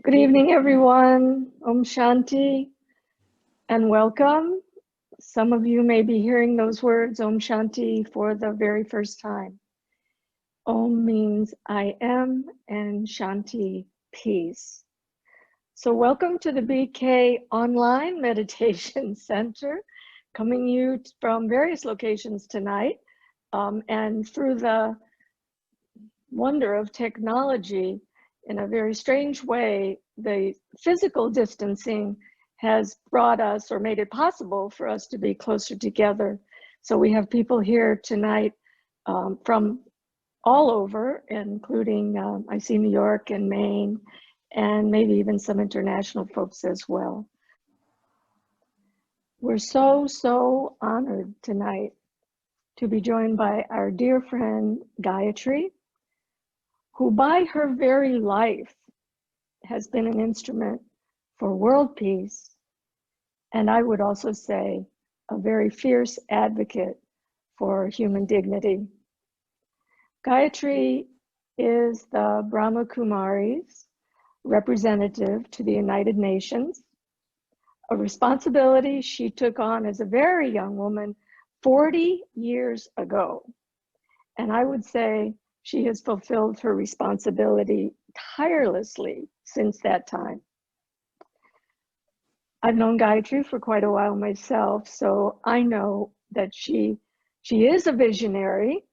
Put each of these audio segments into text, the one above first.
Good evening, everyone. Om Shanti and welcome. Some of you may be hearing those words, Om Shanti, for the very first time. Om means I am and Shanti, peace. So welcome to the BK Online Meditation Center, coming you from various locations tonight. And through the wonder of technology, in a very strange way, the physical distancing has brought us or made it possible for us to be closer together. So we have people here tonight from all over, including I see New York and Maine, and maybe even some international folks as well. We're so honored tonight to be joined by our dear friend Gayatri, who by her very life has been an instrument for world peace, and I would also say a very fierce advocate for human dignity. Gayatri is the Brahma Kumaris representative to the United Nations, a responsibility she took on as a very young woman 40 years ago. And I would say she has fulfilled her responsibility tirelessly since that time. I've known Gayatri for quite a while myself, so I know that she is a visionary,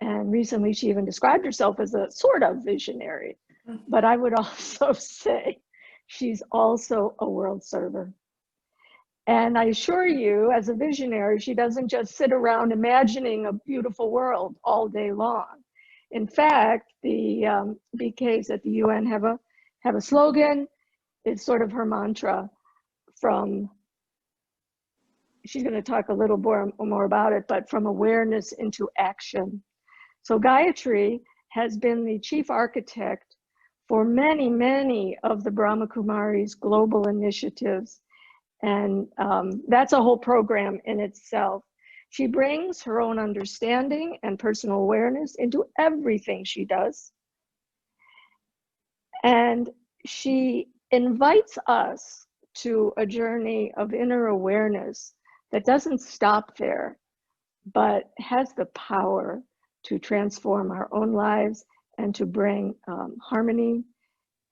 and recently she even described herself as a sort of visionary. But I would also say she's also a world server. And I assure you, as a visionary, she doesn't just sit around imagining a beautiful world all day long. In fact, the BKs at the UN have a slogan. It's sort of her mantra from, she's going to talk a little more about it, but from awareness into action. So Gayatri has been the chief architect for many of the Brahma Kumaris global initiatives. And that's a whole program in itself. She brings her own understanding and personal awareness into everything she does. And she invites us to a journey of inner awareness that doesn't stop there, but has the power to transform our own lives and to bring harmony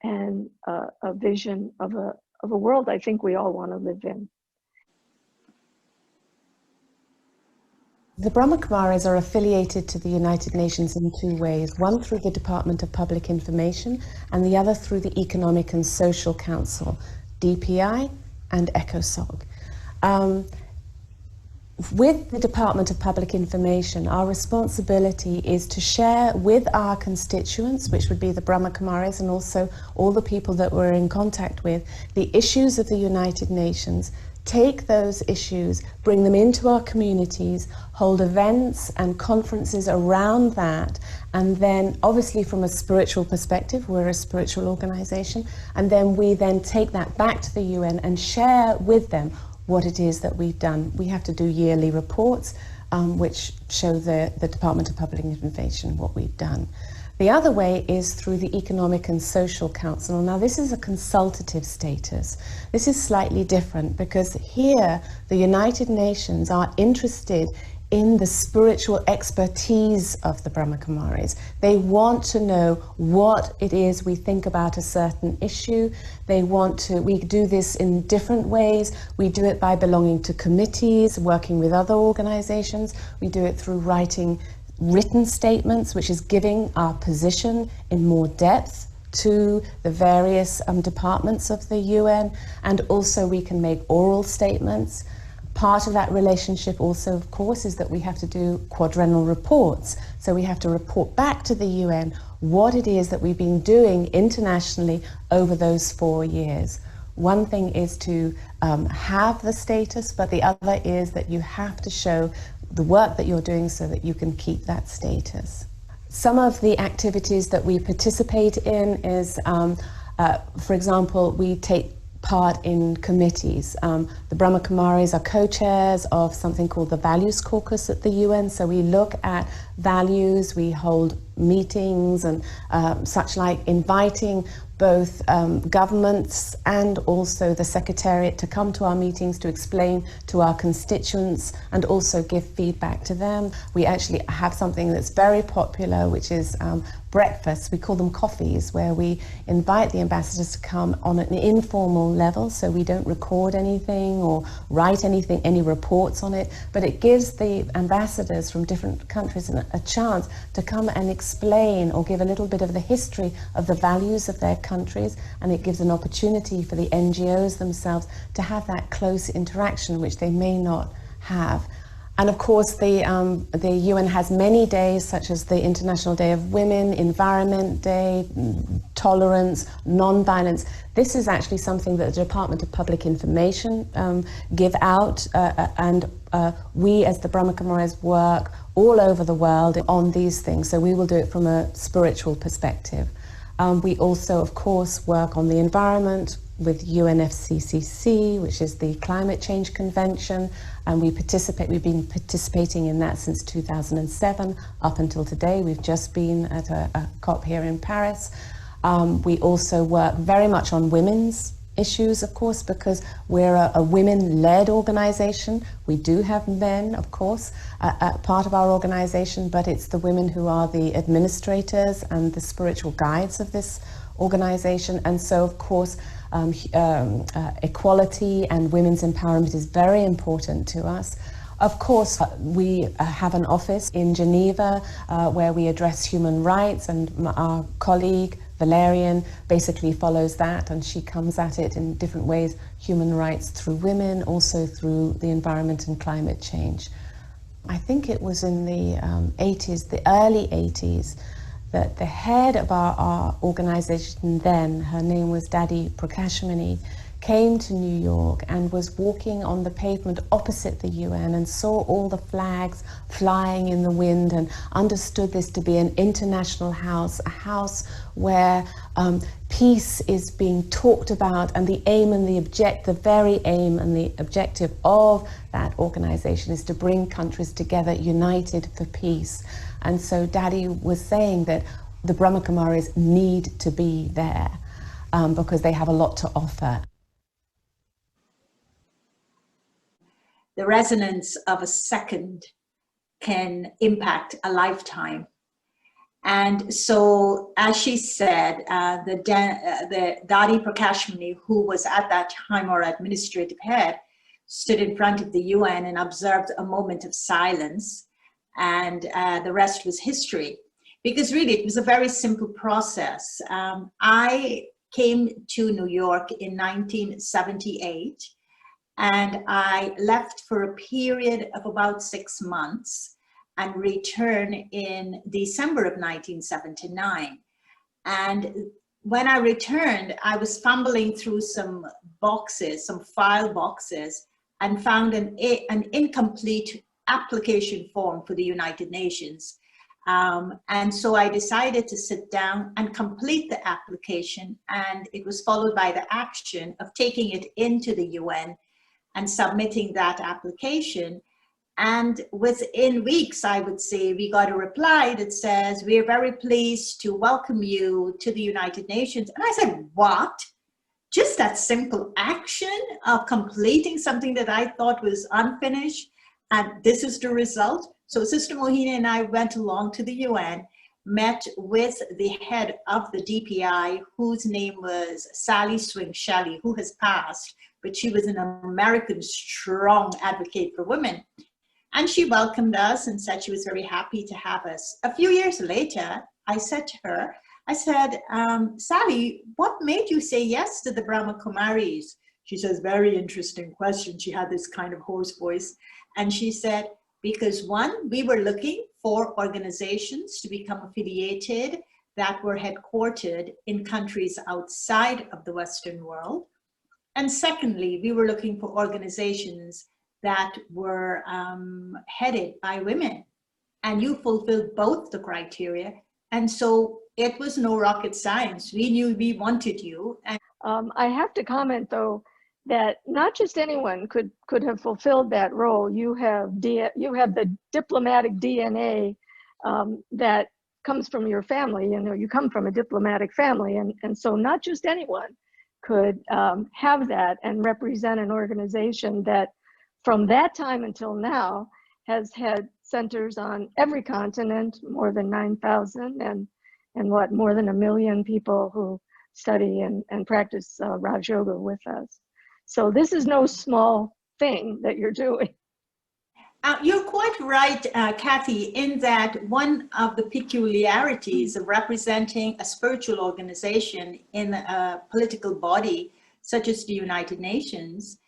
and a vision of a world I think we all want to live in. The Brahma Kumaris are affiliated to the United Nations in two ways, one through the Department of Public Information and the other through the Economic and Social Council, DPI and ECOSOC. With the Department of Public Information, our responsibility is to share with our constituents, which would be the Brahma Kumaris and also all the people that we're in contact with, the issues of the United Nations, take those issues, bring them into our communities, hold events and conferences around that, and then obviously from a spiritual perspective, we're a spiritual organization, and then we then take that back to the UN and share with them what it is that we've done. We have to do yearly reports which show the Department of Public Information what we've done. The other way is through the Economic and Social Council. Now this is a consultative status. This is slightly different because here the United Nations are interested in the spiritual expertise of the Brahma Kumaris. They want to know what it is we think about a certain issue. We do this in different ways. We do it by belonging to committees, working with other organizations. We do it through writing written statements, which is giving our position in more depth to the various departments of the UN, and also we can make oral statements. Part of that relationship also, of course, is that we have to do quadrennial reports. So we have to report back to the UN what it is that we've been doing internationally over those 4 years. One thing is to have the status, but the other is that you have to show the work that you're doing so that you can keep that status. Some of the activities that we participate in is, for example, we take part in committees. The Brahma Kumaris are co-chairs of something called the Values Caucus at the UN, so we look at values, we hold meetings and such like, inviting both governments and also the Secretariat to come to our meetings to explain to our constituents and also give feedback to them. We actually have something that's very popular, which is breakfasts. We call them coffees, where we invite the ambassadors to come on an informal level, so we don't record anything or write anything, any reports on it, but it gives the ambassadors from different countries a chance to come and explain or give a little bit of the history of the values of their countries, and it gives an opportunity for the NGOs themselves to have that close interaction which they may not have. And of course the UN has many days, such as the International Day of Women, Environment Day, tolerance, non-violence. This is actually something that the Department of Public Information give out, and we as the Brahma Kumaris work all over the world on these things, so we will do it from a spiritual perspective. We also, of course, work on the environment with UNFCCC, which is the Climate Change Convention, and we've been participating in that since 2007 up until today. We've just been at a COP here in Paris. We also work very much on women's issues, of course, because we're a women-led organization. We do have men, of course, part of our organization, but it's the women who are the administrators and the spiritual guides of this organization. And so, of course, equality and women's empowerment is very important to us. Of course, we have an office in Geneva where we address human rights, and our colleague Valerian basically follows that, and she comes at it in different ways: human rights through women, also through the environment and climate change. I think it was in the 80s, the early 80s, that the head of our organization then, her name was Dadi Prakashmani, came to New York and was walking on the pavement opposite the UN and saw all the flags flying in the wind and understood this to be an international house, a house where peace is being talked about, and the aim and the very aim and the objective of that organization is to bring countries together united for peace. And so Dadi was saying that the Brahma Kumaris need to be there because they have a lot to offer. The resonance of a second can impact a lifetime. And so, as she said, the Dadi Prakashmani, who was at that time our administrative head, stood in front of the UN and observed a moment of silence, and the rest was history. Because really, it was a very simple process. I came to New York in 1978, and I left for a period of about 6 months and returned in December of 1979. And when I returned, I was fumbling through some boxes, some file boxes, and found an incomplete application form for the United Nations. And so I decided to sit down and complete the application, and it was followed by the action of taking it into the UN and submitting that application. And within weeks, I would say, we got a reply that says, "We are very pleased to welcome you to the United Nations." And I said, what? Just that simple action of completing something that I thought was unfinished, and this is the result? So Sister Mohini and I went along to the UN, met with the head of the DPI, whose name was Sally Swing Shelley, who has passed, but she was an American strong advocate for women. And she welcomed us and said she was very happy to have us. A few years later, I said to her, Sally, what made you say yes to the Brahma Kumaris? She says, very interesting question. She had this kind of hoarse voice. And she said, because one, we were looking for organizations to become affiliated that were headquartered in countries outside of the Western world. And secondly, we were looking for organizations that were headed by women. And you fulfilled both the criteria. And so it was no rocket science. We knew we wanted you. And I have to comment, though, that not just anyone could have fulfilled that role. You have the diplomatic DNA that comes from your family. You know, you come from a diplomatic family, and so not just anyone could have that and represent an organization that from that time until now has had centers on every continent, more than 9,000, and what, more than 1 million people who study and practice Raj Yoga with us. So this is no small thing that you're doing. You're quite right, Kathy, in that one of the peculiarities of representing a spiritual organization in a political body, such as the United Nations,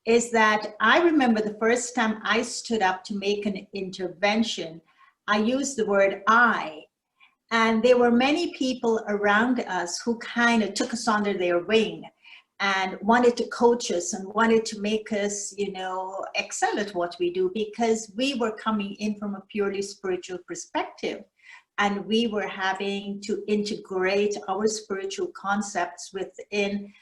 is that I remember the first time I stood up to make an intervention, I used the word I. And there were many people around us who kind of took us under their wing and wanted to coach us and wanted to make us, you know, excel at what we do, because we were coming in from a purely spiritual perspective. And we were having to integrate our spiritual concepts within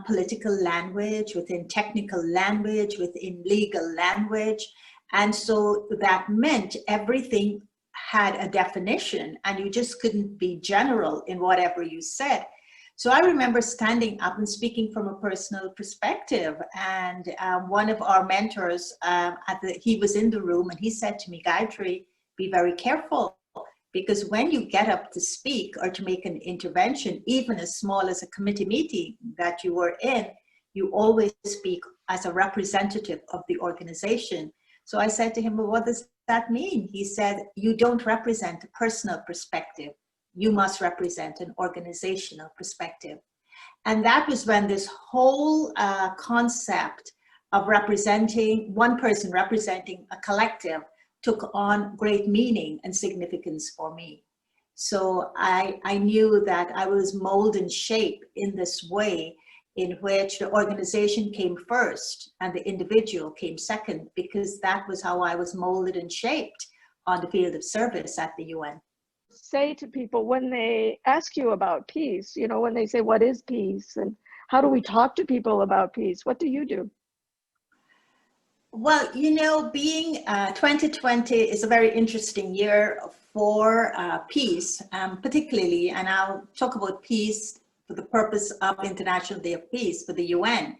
political language, within technical language, within legal language. And so that meant everything had a definition, and you just couldn't be general in whatever you said. So I remember standing up and speaking from a personal perspective, and one of our mentors, he was in the room, and he said to me, Gayatri, be very careful, because when you get up to speak or to make an intervention, even as small as a committee meeting that you were in, you always speak as a representative of the organization. So I said to him, well, what does that mean? He said, you don't represent a personal perspective. You must represent an organizational perspective. And that was when this whole concept of representing one person, representing a collective, took on great meaning and significance for me. So I knew that I was molded and shaped in this way, in which the organization came first and the individual came second, because that was how I was molded and shaped on the field of service at the UN. Say to people when they ask you about peace, you know, when they say, what is peace? And how do we talk to people about peace? What do you do? Well, you know, being 2020 is a very interesting year for peace, particularly, and I'll talk about peace for the purpose of International Day of Peace for the UN,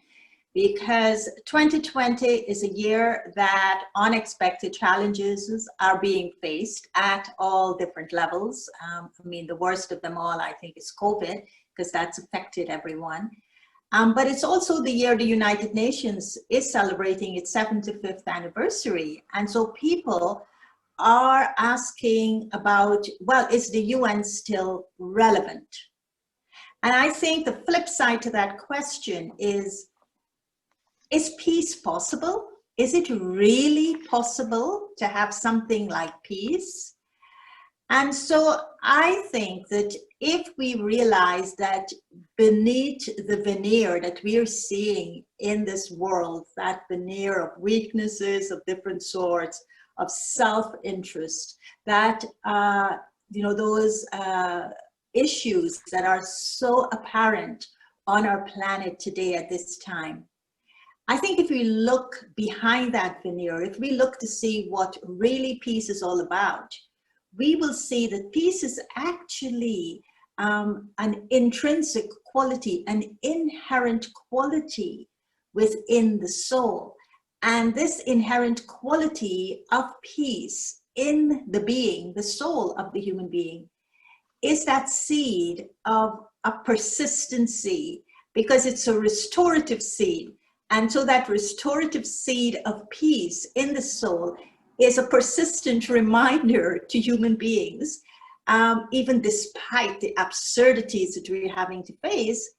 because 2020 is a year that unexpected challenges are being faced at all different levels. I mean, the worst of them all, I think, is COVID, because that's affected everyone. But it's also the year the United Nations is celebrating its 75th anniversary. And so people are asking about, well, is the UN still relevant? And I think the flip side to that question is peace possible? Is it really possible to have something like peace? And so I think that if we realize that beneath the veneer that we are seeing in this world, that veneer of weaknesses of different sorts, of self-interest, that, you know, those issues that are so apparent on our planet today at this time, I think if we look behind that veneer, if we look to see what really peace is all about, we will see that peace is actually an intrinsic quality, an inherent quality within the soul. And this inherent quality of peace in the being, the soul of the human being, is that seed of a persistency, because it's a restorative seed. And so that restorative seed of peace in the soul is a persistent reminder to human beings, even despite the absurdities that we're having to face,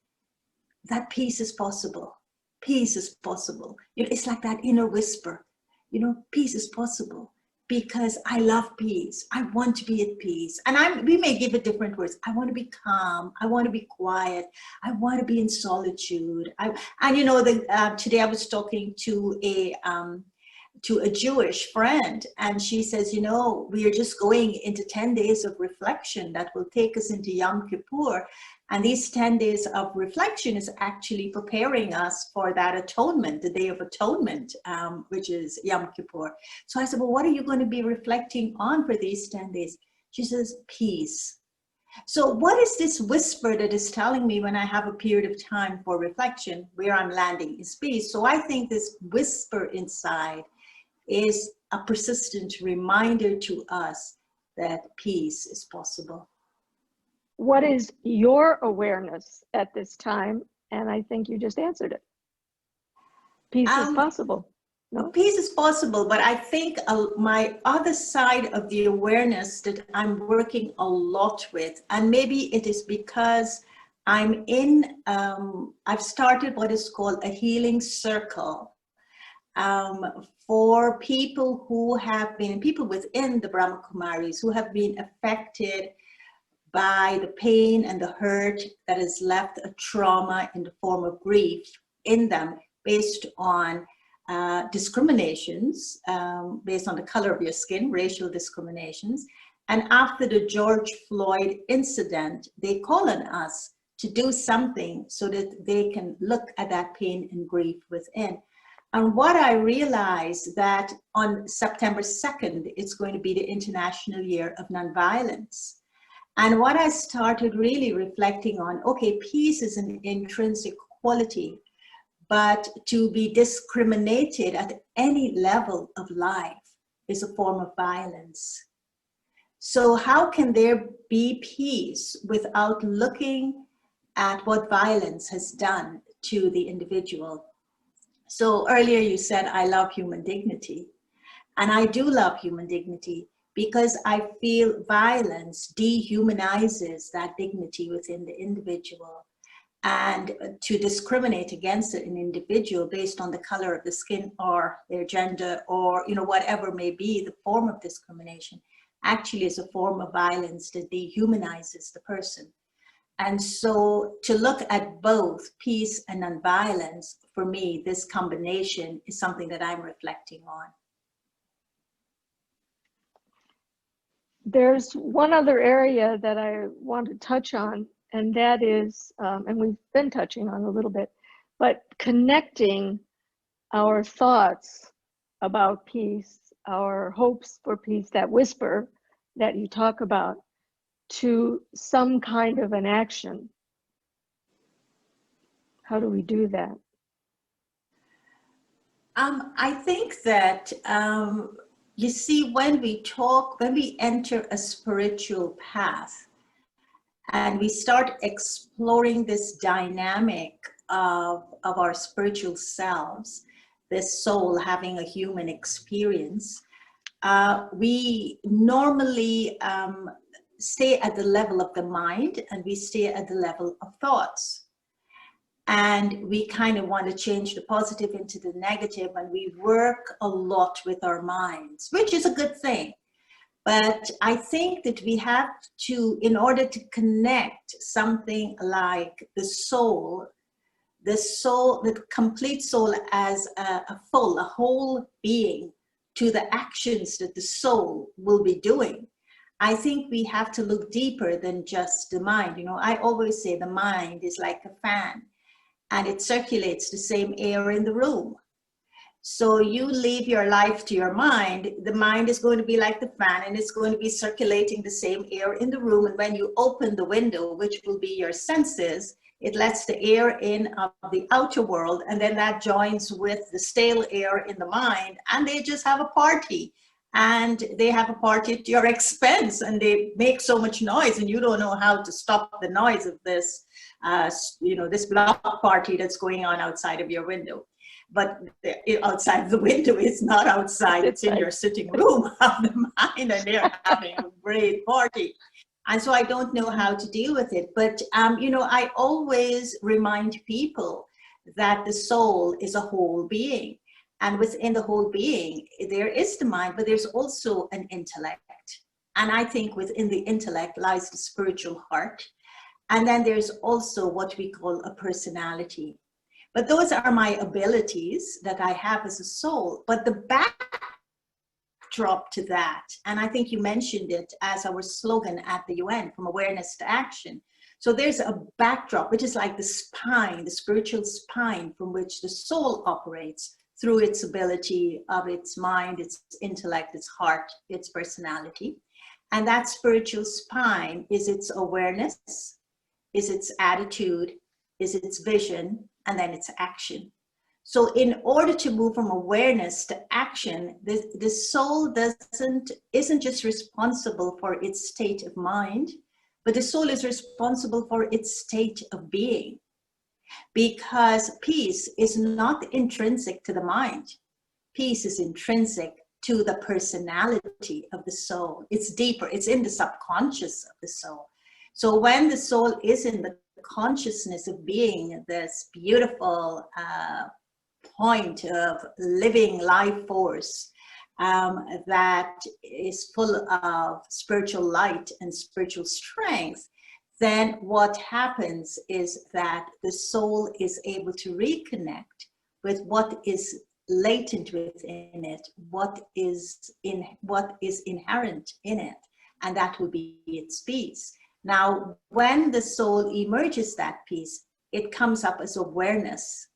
that peace is possible. Peace is possible. You know, it's like that inner whisper, you know, peace is possible because I love peace. I want to be at peace. And we may give it different words. I want to be calm. I want to be quiet. I want to be in solitude. And you know, today I was talking to a Jewish friend, and she says, you know, we are just going into 10 days of reflection that will take us into Yom Kippur. And these 10 days of reflection is actually preparing us for that atonement, the Day of Atonement, which is Yom Kippur. So I said, well, what are you going to be reflecting on for these 10 days? She says, peace. So what is this whisper that is telling me when I have a period of time for reflection where I'm landing is peace? So I think this whisper inside is a persistent reminder to us that peace is possible. What is your awareness at this time? And I think you just answered it. Peace is possible. No? Peace is possible, but I think my other side of the awareness that I'm working a lot with, and maybe it is because I'm in, I've started what is called a healing circle for people who have been, people within the Brahma Kumaris who have been affected by the pain and the hurt that has left a trauma in the form of grief in them based on discriminations based on the color of your skin, racial discriminations. And after the George Floyd incident, they call on us to do something so that they can look at that pain and grief within. And what I realized that on September 2nd, it's going to be the International Year of Nonviolence. And what I started really reflecting on, okay, peace is an intrinsic quality, but to be discriminated at any level of life is a form of violence. So how can there be peace without looking at what violence has done to the individual? So earlier you said, I love human dignity. And I do love human dignity because I feel violence dehumanizes that dignity within the individual. And to discriminate against an individual based on the color of the skin or their gender or, you know, whatever may be the form of discrimination actually is a form of violence that dehumanizes the person. And so to look at both peace and nonviolence, for me, this combination is something that I'm reflecting on. There's one other area that I want to touch on, and that is, and we've been touching on a little bit, but connecting our thoughts about peace, our hopes for peace, that whisper that you talk about, to some kind of an action. How do we do that? I think that, you see, when we talk, when we enter a spiritual path, and we start exploring this dynamic of our spiritual selves, this soul having a human experience, we normally stay at the level of the mind and we stay at the level of thoughts. And we kind of want to change the positive into the negative, and we work a lot with our minds, which is a good thing. But I think that we have to, in order to connect something like the soul, the complete soul as a whole being, to the actions that the soul will be doing, I think we have to look deeper than just the mind. You know, I always say the mind is like a fan, and it circulates the same air in the room. So you leave your life to your mind, the mind is going to be like the fan, and it's going to be circulating the same air in the room. And when you open the window, which will be your senses, it lets the air in of the outer world, and then that joins with the stale air in the mind, and they just have a party. And they have a party at your expense, and they make so much noise, and you don't know how to stop the noise of this, you know, this block party that's going on outside of your window. But outside the window is not outside, it's in your sitting room of the mind, and they're having a great party. And so I don't know how to deal with it. But, you know, I always remind people that the soul is a whole being. And within the whole being, there is the mind, but there's also an intellect. And I think within the intellect lies the spiritual heart. And then there's also what we call a personality. But those are my abilities that I have as a soul. But the backdrop to that, and I think you mentioned it as our slogan at the UN, from awareness to action. So there's a backdrop, which is like the spine, the spiritual spine from which the soul operates through its ability of its mind, its intellect, its heart, its personality. And that spiritual spine is its awareness, is its attitude, is its vision, and then its action. So in order to move from awareness to action, the soul isn't just responsible for its state of mind, but the soul is responsible for its state of being. Because peace is not intrinsic to the mind. Peace is intrinsic to the personality of the soul. It's deeper, it's in the subconscious of the soul. So when the soul is in the consciousness of being, this beautiful point of living life force that is full of spiritual light and spiritual strength, then what happens is that the soul is able to reconnect with what is latent within it, what is inherent in it, and that will be its peace. Now, when the soul emerges that peace, it comes up as awareness.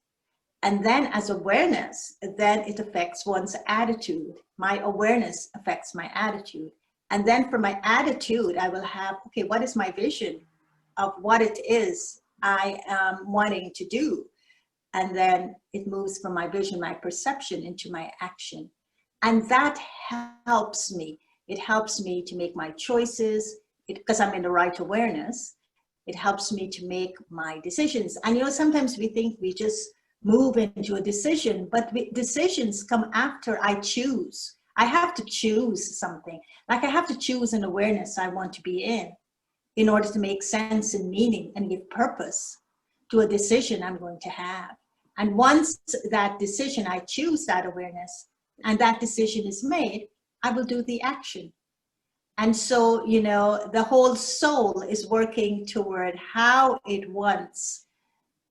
And then as awareness, then it affects one's attitude. My awareness affects my attitude. And then from my attitude, I will have, okay, what is my vision of what it is I am wanting to do? And then it moves from my vision, my perception, into my action. And that helps me. It helps me to make my choices because I'm in the right awareness. It helps me to make my decisions. And sometimes we think we just move into a decision, but decisions come after I choose. I have to choose something. Like I have to choose an awareness I want to be in order to make sense and meaning and give purpose to a decision I'm going to have. And once that decision, I choose that awareness, and that decision is made, I will do the action. And so, the whole soul is working toward how it wants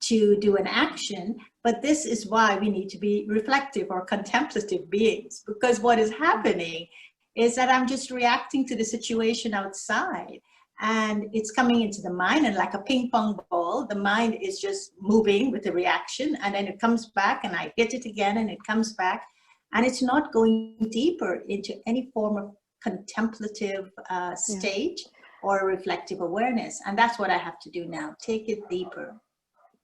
to do an action. But this is why we need to be reflective or contemplative beings, because what is happening is that I'm just reacting to the situation outside. And it's coming into the mind, and like a ping pong ball, the mind is just moving with the reaction, and then it comes back and I hit it again and it comes back, and it's not going deeper into any form of contemplative state or reflective awareness. And that's what I have to do now, take it deeper.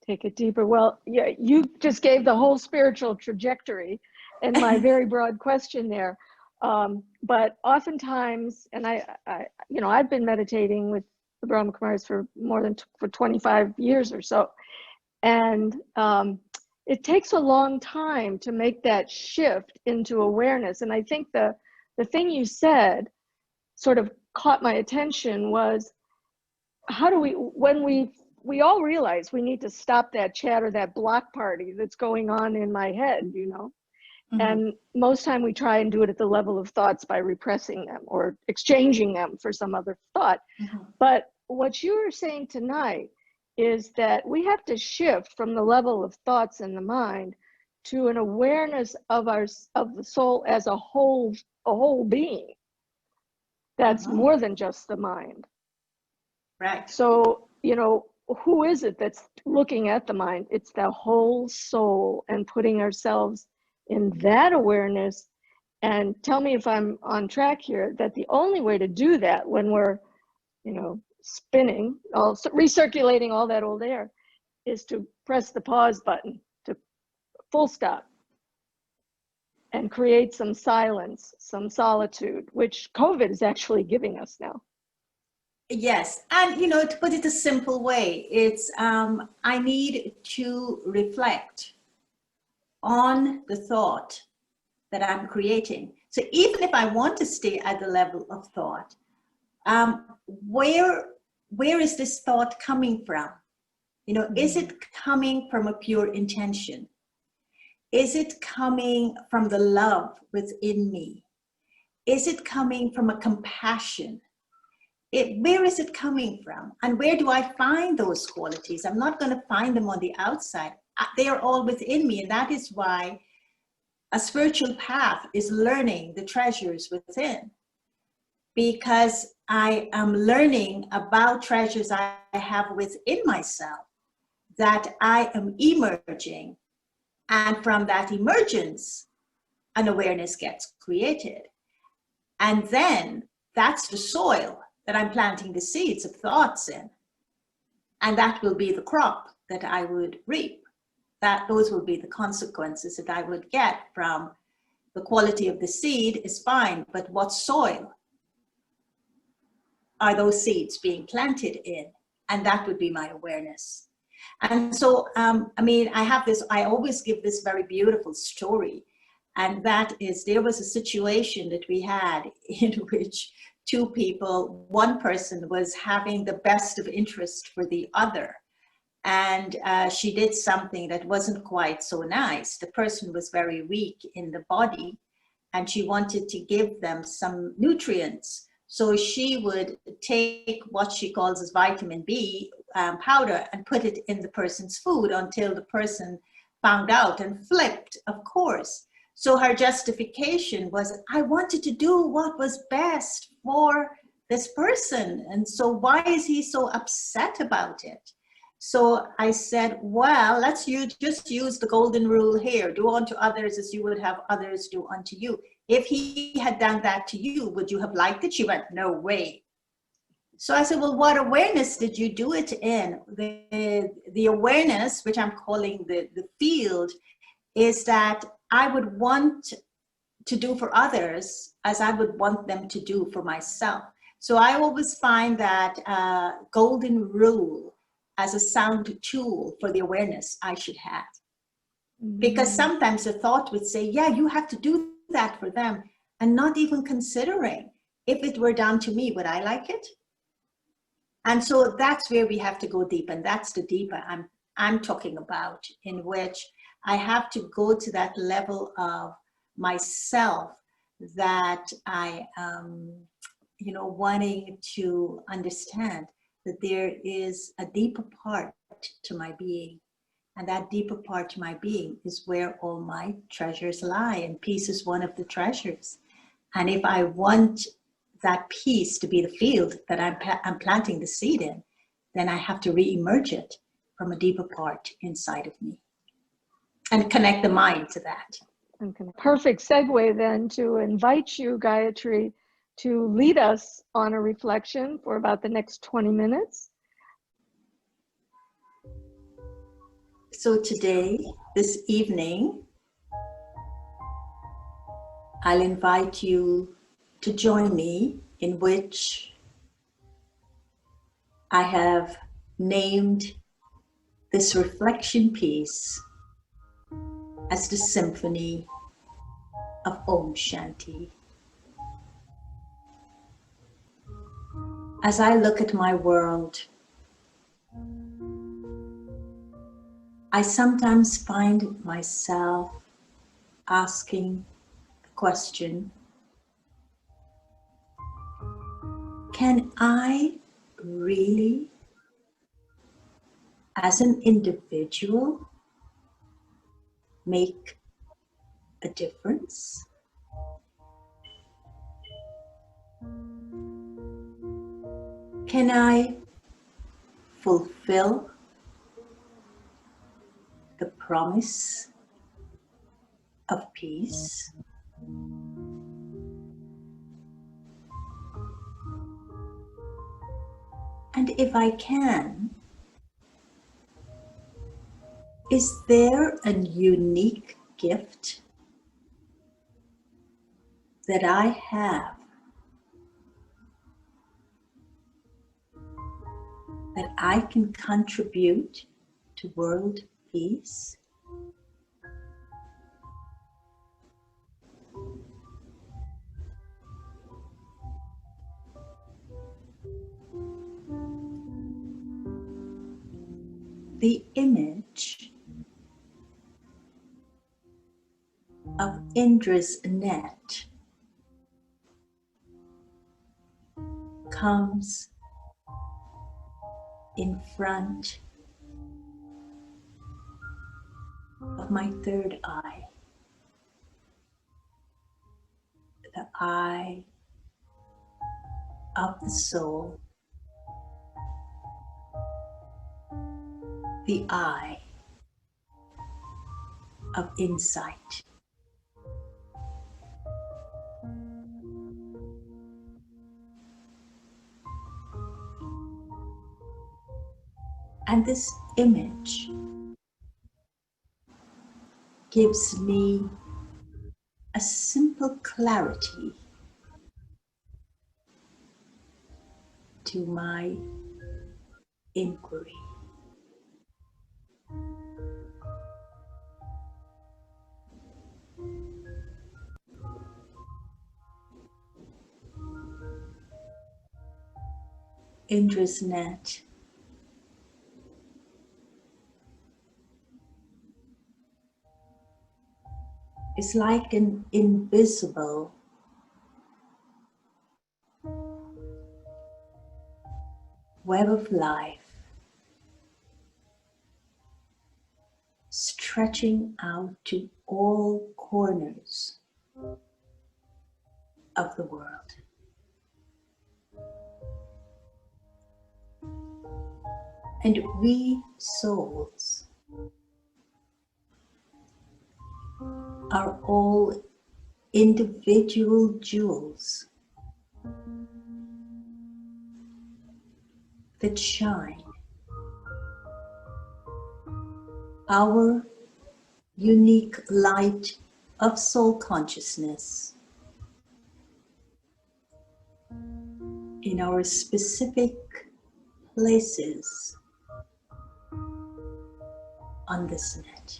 Take it deeper. Well, yeah, you just gave the whole spiritual trajectory in my very broad question there. But oftentimes, and I've been meditating with the Brahma Kumaris for for 25 years or so. And it takes a long time to make that shift into awareness. And I think the thing you said sort of caught my attention was, how do when we all realize we need to stop that chatter, that block party that's going on in my head, Mm-hmm. And most time we try and do it at the level of thoughts by repressing them or exchanging them for some other thought. Mm-hmm. But what you were saying tonight is that we have to shift from the level of thoughts in the mind to an awareness of the soul as a whole being. That's mm-hmm. more than just the mind. Right. So, who is it that's looking at the mind? It's the whole soul, and putting ourselves in that awareness. And tell me if I'm on track here, that the only way to do that when we're, spinning, recirculating all that old air, is to press the pause button, to full stop, and create some silence, some solitude, which COVID is actually giving us now. Yes, and to put it a simple way, it's I need to reflect on the thought that I'm creating. So even if I want to stay at the level of thought, where is this thought coming from? Mm-hmm. Is it coming from a pure intention? Is it coming from the love within me? Is it coming from a compassion? Where is it coming from? And where do I find those qualities? I'm not going to find them on the outside. They are all within me. And that is why a spiritual path is learning the treasures within. Because I am learning about treasures I have within myself that I am emerging. And from that emergence, an awareness gets created. And then that's the soil that I'm planting the seeds of thoughts in. And that will be the crop that I would reap. Those will be the consequences that I would get from the quality of the seed is fine, but what soil are those seeds being planted in? And that would be my awareness. And so, I always give this very beautiful story. And that is, there was a situation that we had in which two people, one person was having the best of interest for the other. And she did something that wasn't quite so nice. The person was very weak in the body and she wanted to give them some nutrients. So she would take what she calls as vitamin B powder and put it in the person's food until the person found out and flipped, of course. So her justification was, I wanted to do what was best for this person. And so why is he so upset about it? So I said, well, just use the golden rule here. Do unto others as you would have others do unto you. If he had done that to you, would you have liked it? She went, no way. So I said, well, what awareness did you do it in? The awareness, which I'm calling the field, is that I would want to do for others as I would want them to do for myself. So I always find that golden rule as a sound tool for the awareness I should have. Because sometimes the thought would say, yeah, you have to do that for them, and not even considering, if it were done to me, would I like it? And so that's where we have to go deep, and that's the deeper I'm talking about, in which I have to go to that level of myself that I wanting to understand that there is a deeper part to my being. And that deeper part to my being is where all my treasures lie. And peace is one of the treasures. And if I want that peace to be the field that I'm planting the seed in, then I have to re-emerge it from a deeper part inside of me and connect the mind to that. Okay. Perfect segue then to invite you, Gayatri, to lead us on a reflection for about the next 20 minutes. So today, this evening, I'll invite you to join me, in which I have named this reflection piece as the Symphony of Om Shanti. As I look at my world, I sometimes find myself asking the question, can I really, as an individual, make a difference? Can I fulfill the promise of peace? And if I can, is there a unique gift that I have that I can contribute to world peace? The image of Indra's net comes in front of my third eye, the eye of the soul, the eye of insight. And this image gives me a simple clarity to my inquiry. Indra's net is like an invisible web of life stretching out to all corners of the world. And we souls are all individual jewels that shine our unique light of soul consciousness in our specific places on this net.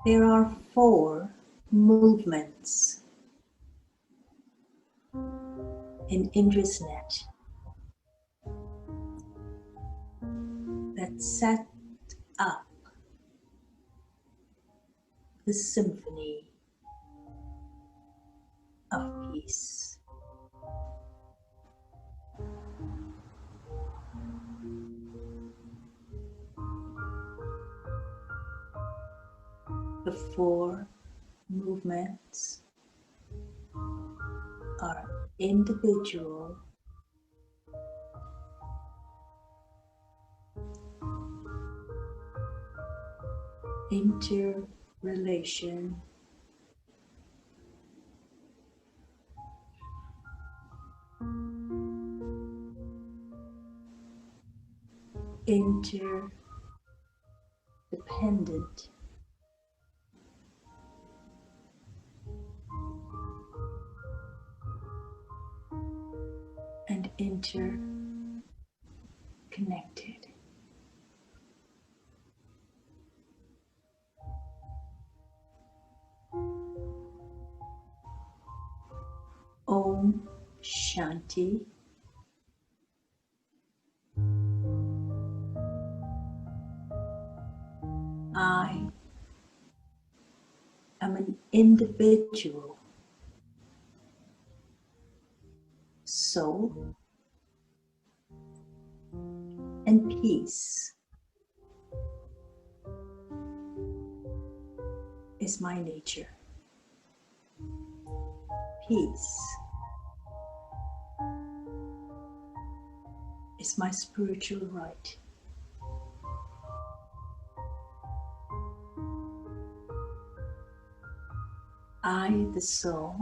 There are 4 movements in Indra's net that set up the Symphony of Peace. The 4 movements are individual, interrelation, interdependent, and interconnected. Om Shanti. I am an individual soul, and peace is my nature. Peace is my spiritual right. I, the soul,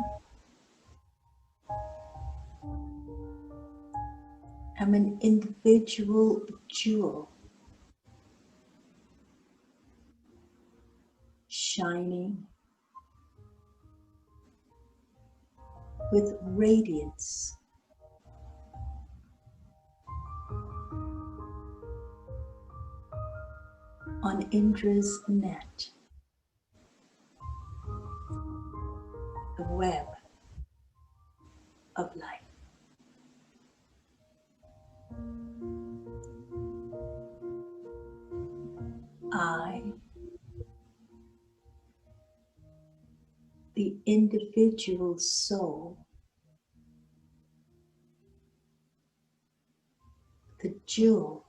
am an individual jewel shining with radiance on Indra's net, the web of life. I, the individual soul, the jewel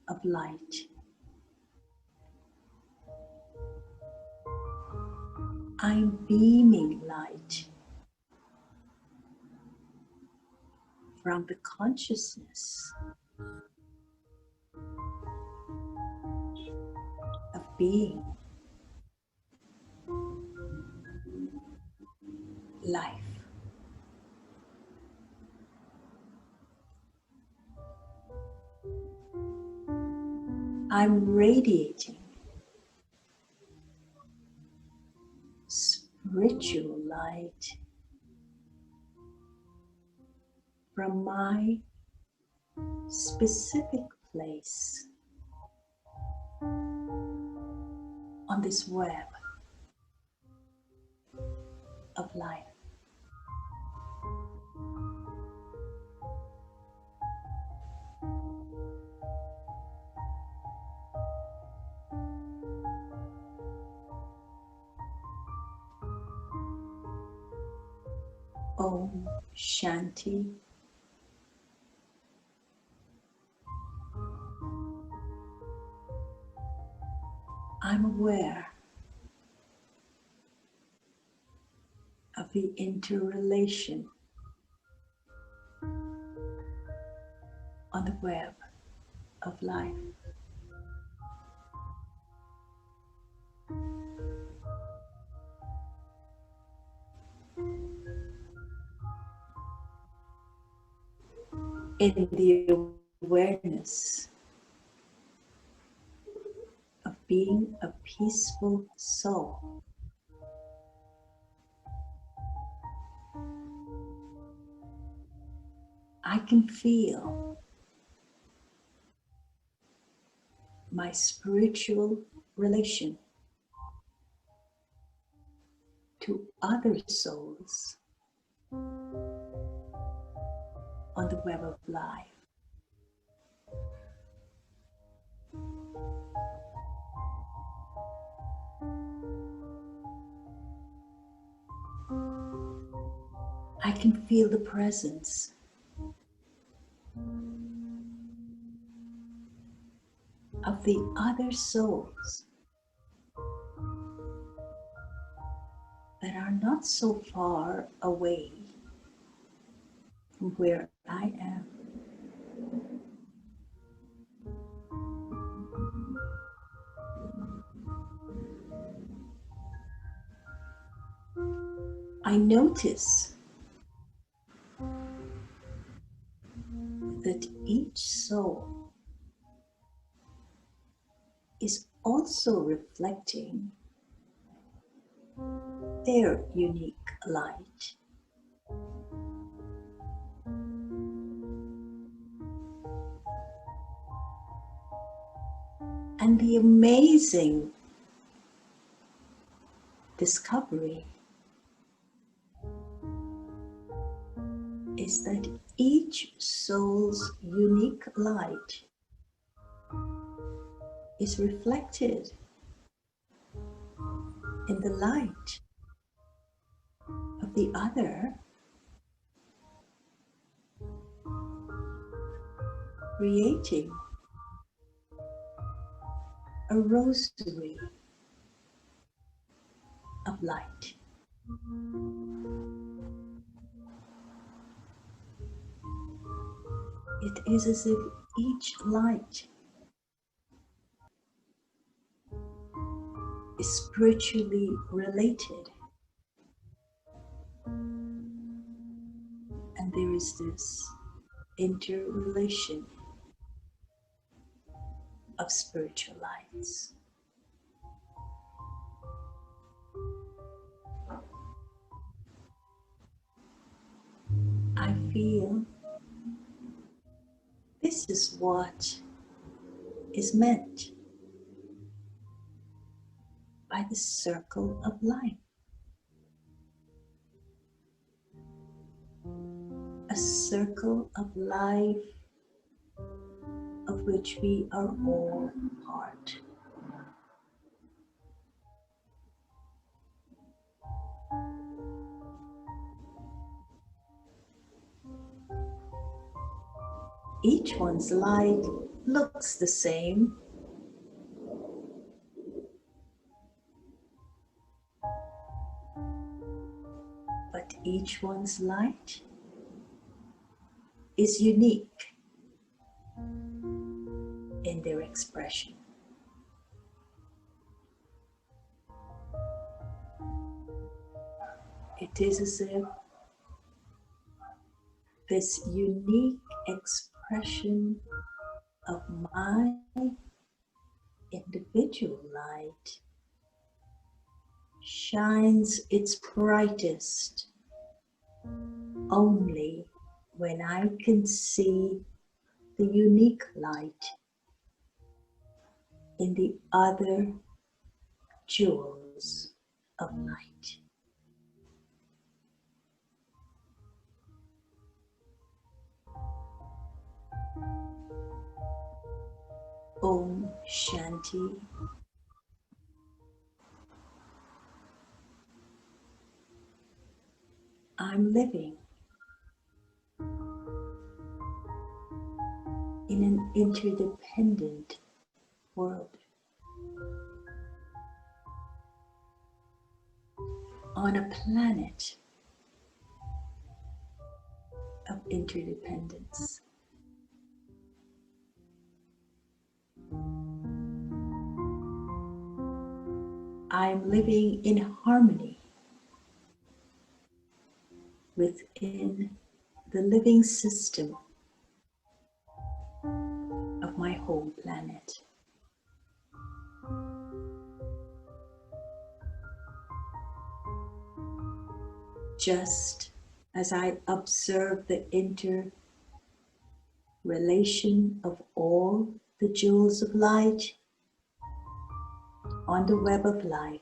of light, I'm beaming light from the consciousness of being life. I'm radiating spiritual light from my specific place on this web of life. Om Shanti. I'm aware of the interrelation on the web of life. In the awareness of being a peaceful soul, I can feel my spiritual relation to other souls on the web of life. I can feel the presence of the other souls that are not so far away from where I am. I notice that each soul is also reflecting their unique light. And the amazing discovery is that each soul's unique light is reflected in the light of the other, creating a rosary of light. It is as if each light is spiritually related, and there is this interrelation of spiritual lights. I feel this is what is meant by the circle of life. A circle of life of which we are all part. Each one's light looks the same, but each one's light is unique in their expression. It is as if this unique expression of my individual light shines its brightest only when I can see the unique light in the other jewels of light. Om Shanti. I'm living in an interdependent world, on a planet of interdependence. I'm living in harmony within the living system of my home planet. Just as I observe the interrelation of all the jewels of light on the web of life,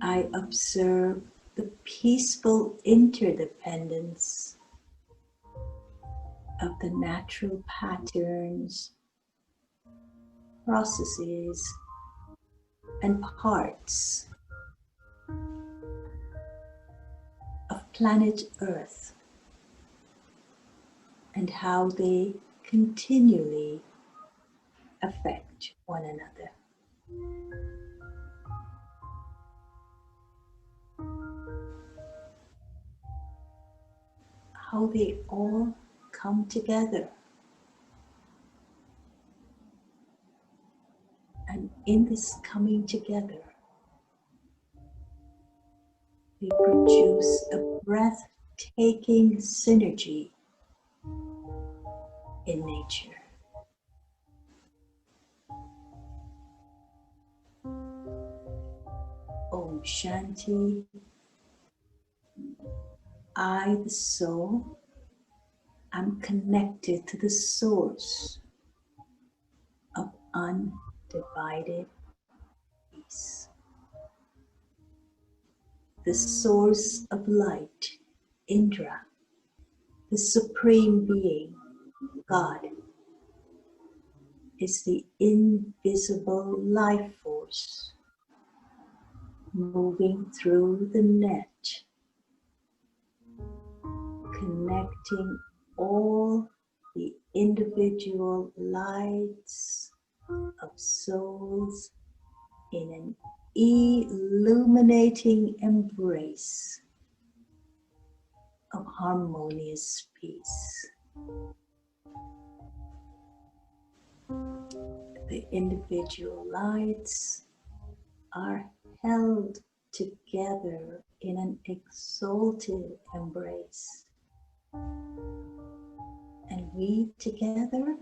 I observe the peaceful interdependence of the natural patterns, processes, and parts of planet Earth, and how they continually affect one another. How they all come together. And in this coming together, they produce a breathtaking synergy in nature. Om Shanti. I, the soul, am connected to the source of undivided peace. The source of light, Indra, the supreme being, God, is the invisible life force moving through the net, connecting all the individual lights of souls in an illuminating embrace of harmonious peace. The individual lights are held together in an exalted embrace. And we together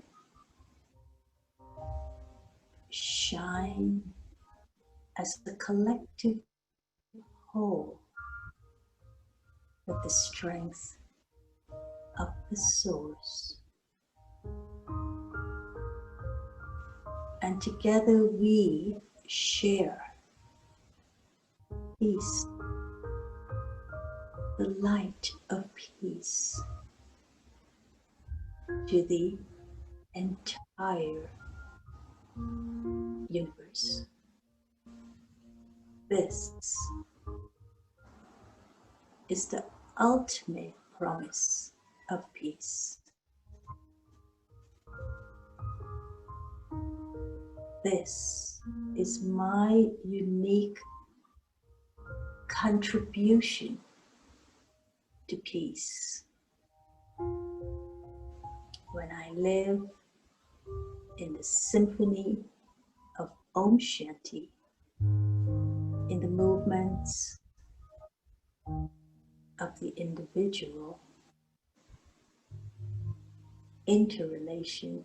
shine as the collective whole with the strength of the source. And together we share peace, the light of peace, to the entire universe. This is the ultimate promise of peace. This is my unique contribution to peace. When I live in the symphony of Om Shanti, in the movement needs of the individual, interrelation,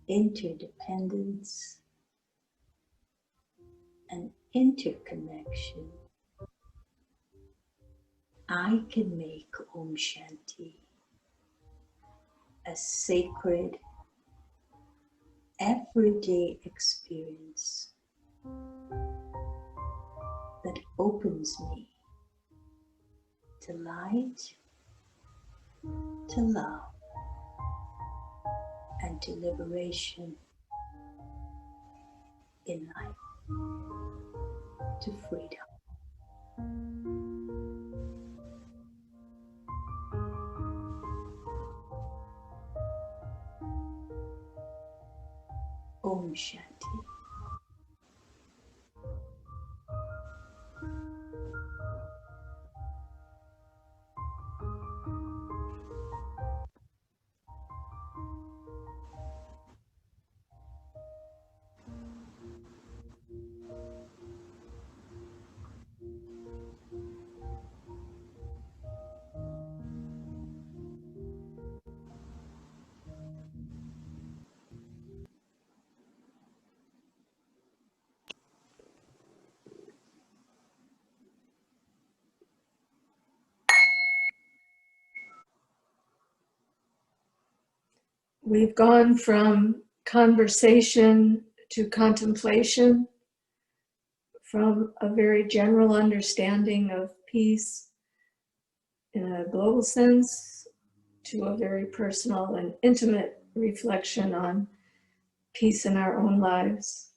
interdependence, and interconnection, I can make Om Shanti a sacred, everyday experience that opens me to light, to love, and to liberation in life, to freedom. Om Shanti. We've gone from conversation to contemplation, from a very general understanding of peace in a global sense to a very personal and intimate reflection on peace in our own lives.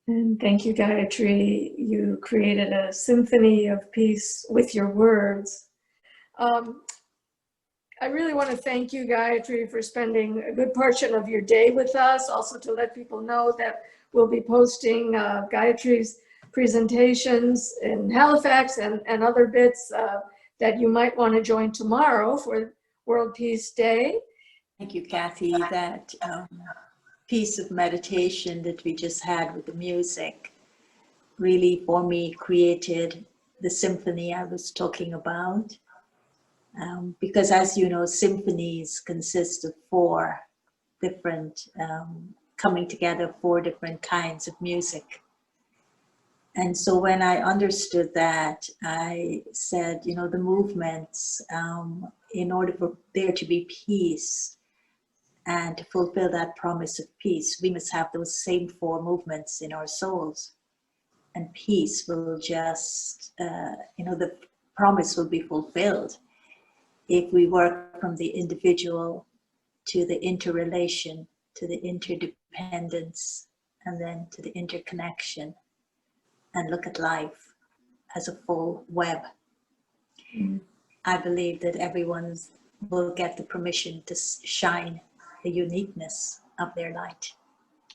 And thank you, Gayatri. You created a symphony of peace with your words. I really want to thank you, Gayatri, for spending a good portion of your day with us. Also to let people know that we'll be posting Gayatri's presentations in Halifax and other bits that you might want to join tomorrow for World Peace Day. Thank you, Kathy. That piece of meditation that we just had with the music really, for me, created the symphony I was talking about. Because as you know, symphonies consist of four different, coming together, four different kinds of music. And so when I understood that, I said, you know, the movements, in order for there to be peace and to fulfill that promise of peace, we must have those same four movements in our souls. And peace will just, you know, the promise will be fulfilled if we work from the individual to the interrelation, to the interdependence, and then to the interconnection, and look at life as a full web. I believe that everyone will get the permission to shine the uniqueness of their light.